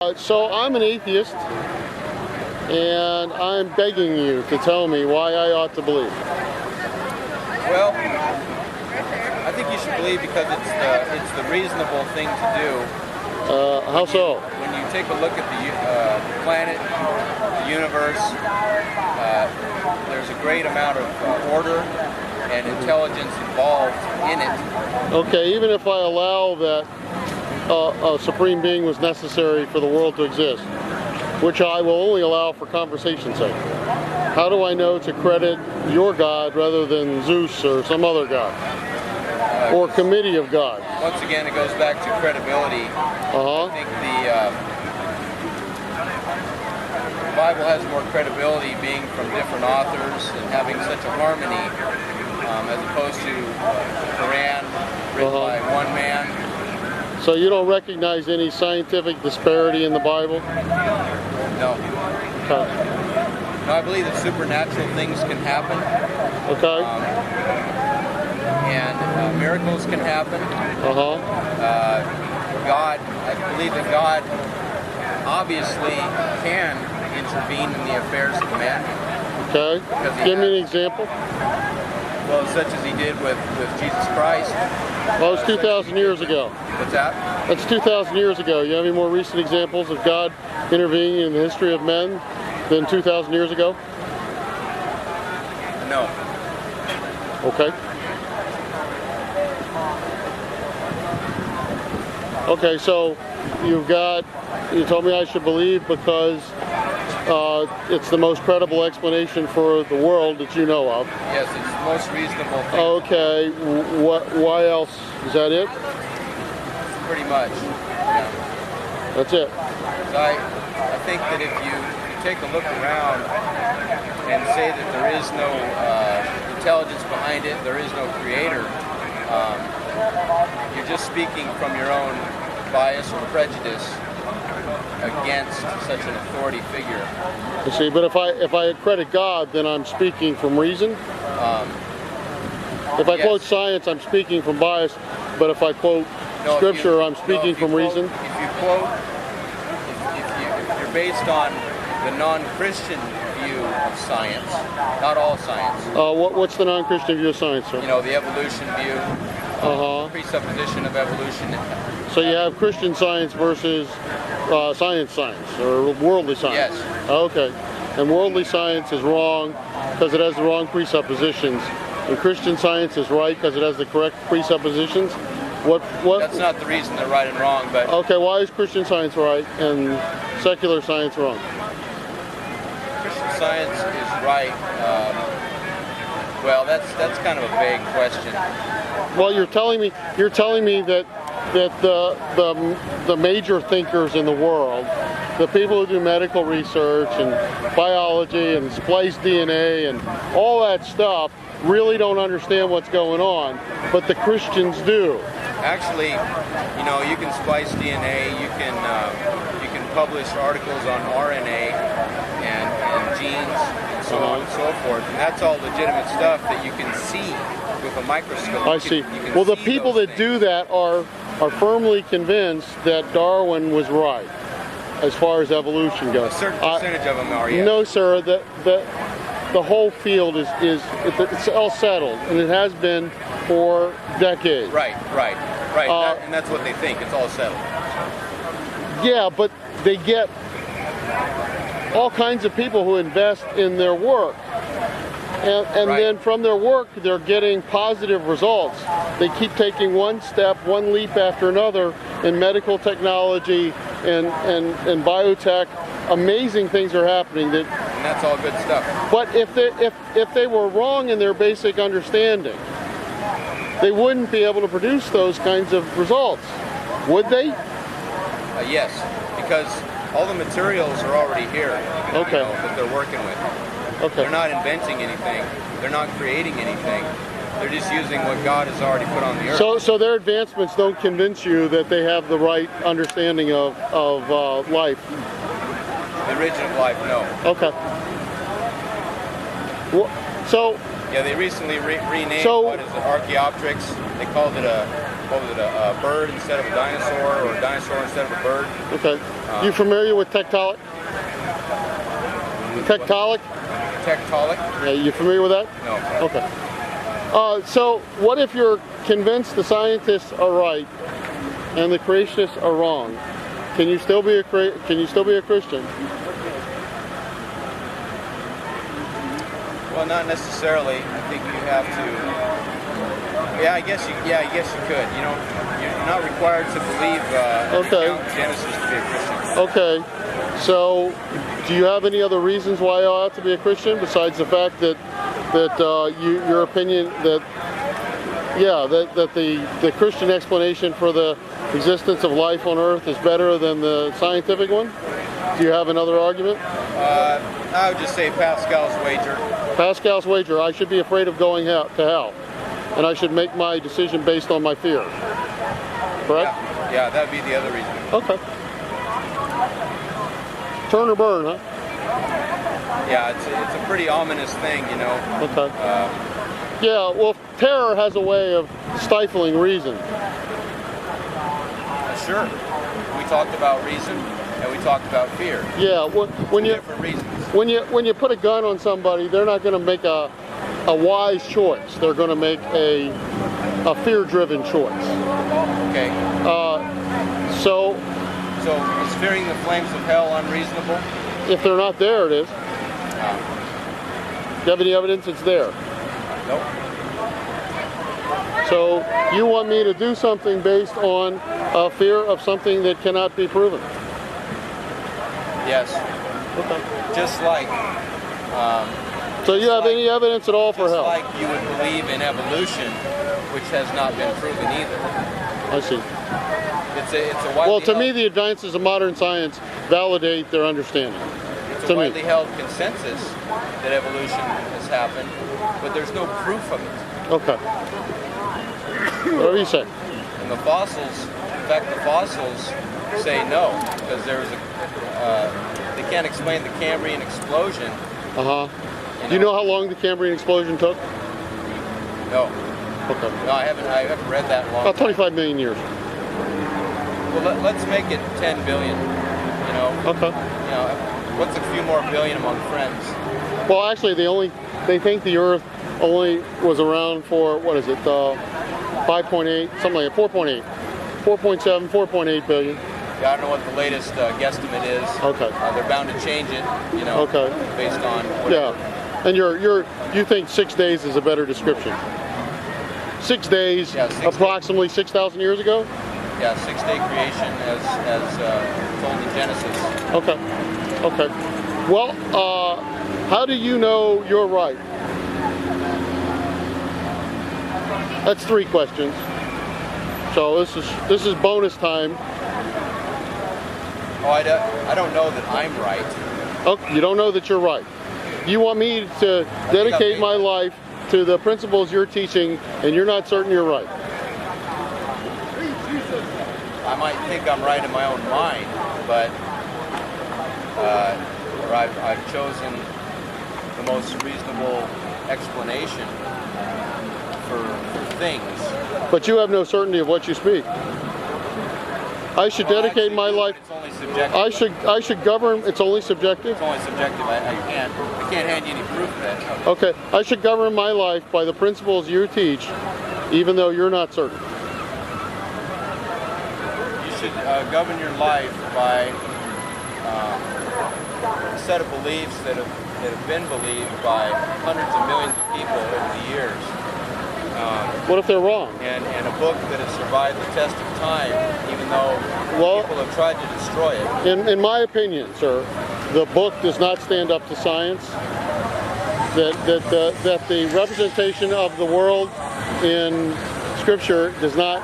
So I'm an atheist, and I'm begging you to tell me why I ought to believe. Well, I think you should believe because it's the reasonable thing to do. How so? When you take a look at the planet, the universe, there's a great amount of order and intelligence involved in it. Okay, even if I allow that a supreme being was necessary for the world to exist, which I will only allow for conversation's sake, how do I know to credit your God rather than Zeus or some other God? Or committee of gods? Once again, it goes back to credibility. I think the Bible has more credibility being from different authors and having such a harmony as opposed to the Quran written by one man. So you don't recognize any scientific disparity in the Bible? No. Okay. No, I believe that supernatural things can happen. Okay. And miracles can happen. God, I believe that God obviously can intervene in the affairs of men. Okay. Give me an example. Well, such as he did with Jesus Christ. Well, it was 2,000 years ago. What's that? That's 2,000 years ago. You have any more recent examples of God intervening in the history of men than 2,000 years ago? No. Okay. Okay, so you told me I should believe because it's the most credible explanation for the world that you know of. Yes, it's the most reasonable thing. Okay, why else? Is that it? Pretty much, yeah. That's it. So I think that if you take a look around and say that there is no intelligence behind it, there is no creator, you're just speaking from your own bias or prejudice against such an authority figure. You see, but if I credit God, then I'm speaking from reason. If I quote science, I'm speaking from bias. But if I quote scripture, I'm speaking from reason. If you quote, if you're based on the non-Christian view of science, not all science. What's the non-Christian view of science, sir? You know, the evolution view, presupposition of evolution. So you have Christian science versus science or worldly science. Yes. Okay. And worldly science is wrong because it has the wrong presuppositions. And Christian science is right because it has the correct presuppositions. What? That's not the reason they're right and wrong, but... Okay, why is Christian science right and secular science wrong? Christian science is right. Well, that's kind of a vague question. Well, you're telling me that the major thinkers in the world, the people who do medical research and biology and splice DNA and all that stuff, really don't understand what's going on, but the Christians do. Actually, you know, you can splice DNA, you can publish articles on RNA and genes and so on and so forth, and that's all legitimate stuff that you can see with a microscope. I see. Well, the people that do that are firmly convinced that Darwin was right as far as evolution goes. A certain percentage of them are, yes. No, sir. The whole field it's all settled, and it has been for decades. Right. And that's what they think. It's all settled. Yeah, but they get all kinds of people who invest in their work. And then from their work, they're getting positive results. They keep taking one step, one leap after another in medical technology and biotech. Amazing things are happening. And that's all good stuff. But if they were wrong in their basic understanding, they wouldn't be able to produce those kinds of results, would they? Yes, because all the materials are already here. Okay. That they're working with. Okay. They're not inventing anything. They're not creating anything. They're just using what God has already put on the earth. So their advancements don't convince you that they have the right understanding of life? The origin of life, no. Okay. Well, so... Yeah, they recently renamed what is it, Archaeopteryx. They called it a bird instead of a dinosaur, or a dinosaur instead of a bird. Okay. You familiar with tectonic? Tectonic? Tectonic? Yeah, you familiar with that? No. Okay. So what if you're convinced the scientists are right and the creationists are wrong? Can you still be a Christian? Well, not necessarily. I think you have to. Yeah, I guess you could. You know, you're not required to believe Genesis to be a Christian. Okay. So, do you have any other reasons why I ought to be a Christian besides the fact that your opinion that the Christian explanation for the existence of life on Earth is better than the scientific one? Do you have another argument? I would just say Pascal's wager. Pascal's wager. I should be afraid of going to hell, and I should make my decision based on my fear. Correct? Yeah, that would be the other reason. Okay. Turn or burn, huh? Yeah, it's a pretty ominous thing, you know. Okay. Yeah, well, terror has a way of stifling reason. Sure. We talked about reason and we talked about fear. Yeah, when different reasons. When you put a gun on somebody, they're not going to make a wise choice. They're going to make a fear-driven choice. Okay. So is fearing the flames of hell unreasonable? If they're not there, it is. Do you have any evidence it's there? Nope. So you want me to do something based on a fear of something that cannot be proven? Yes. Okay. Just like. So you have any evidence at all for hell? Just like you would believe in evolution, which has not been proven either. I see. It's a widely well, to me, the advances of modern science validate their understanding. It's a widely held consensus that evolution has happened, but there's no proof of it. Okay. Whatever you say. And the fossils, in fact, the fossils say no, because they can't explain the Cambrian explosion. Uh-huh. Do you know how long the Cambrian explosion took? No. Okay. No, I haven't read that long. About 25 million years. Well, let's make it 10 billion, you know. Okay. You know, what's a few more billion among friends? Well, actually, they think the Earth only was around for, what is it, 5.8, something like that, 4.8, 4.7, 4.8 billion. Yeah, I don't know what the latest guesstimate is. Okay. They're bound to change it, you know, okay. Based on whatever. Yeah, and you think 6 days is a better description? 6 days, approximately 6,000 years ago? Yeah, 6-day creation as told in Genesis. Okay. Okay. Well, how do you know you're right? That's 3 questions. So this is bonus time. Oh, I don't know that I'm right. Okay, you don't know that you're right. You want me to dedicate my life to the principles you're teaching, and you're not certain you're right. I might think I'm right in my own mind, but I've chosen the most reasonable explanation for things. But you have no certainty of what you speak. I should dedicate my life. It's only subjective. I should govern. It's only subjective. It's only subjective. I can't hand you any proof of that. Okay. I should govern my life by the principles you teach, even though you're not certain. You should govern your life by a set of beliefs that have been believed by hundreds of millions of people over the years. What if they're wrong? And a book that has survived the test of time, even though people have tried to destroy it. In my opinion, sir, the book does not stand up to science. That the representation of the world in Scripture does not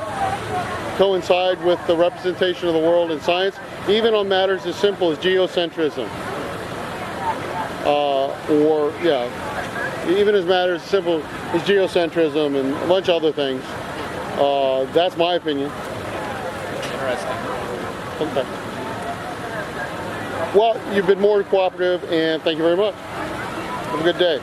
coincide with the representation of the world in science, even on matters as simple as geocentrism. Even as matters as simple as geocentrism and a bunch of other things. That's my opinion. Interesting. Okay. Well, you've been more cooperative, and thank you very much. Have a good day.